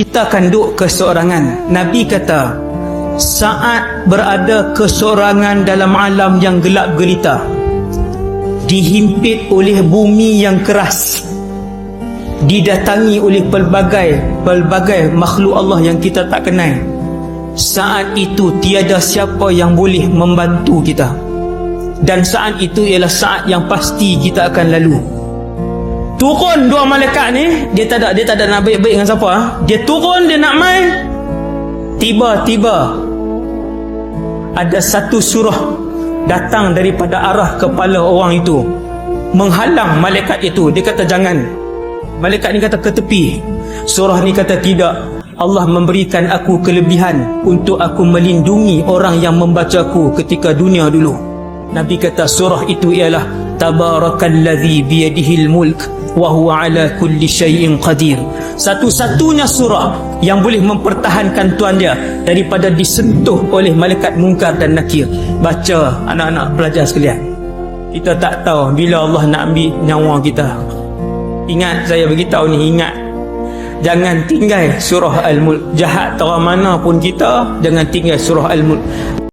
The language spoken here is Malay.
kita akan duduk keseorangan. Nabi kata, saat berada keseorangan dalam alam yang gelap gelita, dihimpit oleh bumi yang keras, didatangi oleh pelbagai makhluk Allah yang kita tak kenal, saat itu tiada siapa yang boleh membantu kita. Dan saat itu ialah saat yang pasti kita akan lalu. Turun dua malaikat ni, dia tak ada nak baik-baik dengan siapa. Dia turun, dia nak main. Tiba-tiba ada satu surah datang daripada arah kepala orang itu, menghalang malaikat itu. Dia kata jangan. Malaikat ni kata ke tepi. Surah ni kata tidak. Allah memberikan aku kelebihan untuk aku melindungi orang yang membacaku ketika dunia dulu. Nabi kata surah itu ialah Tabarakalladzi biyadihil mulk wa huwa ala kulli syai'in qadir. Satu-satunya surah yang boleh mempertahankan tuan dia daripada disentuh oleh malaikat mungkar dan nakir. Baca anak-anak pelajar sekalian. Kita tak tahu bila Allah nak ambil nyawa kita. Ingat, saya beritahu ni, ingat, jangan tinggal surah Al-Mulk. Jahat tahu mana pun kita, jangan tinggal surah Al-Mulk.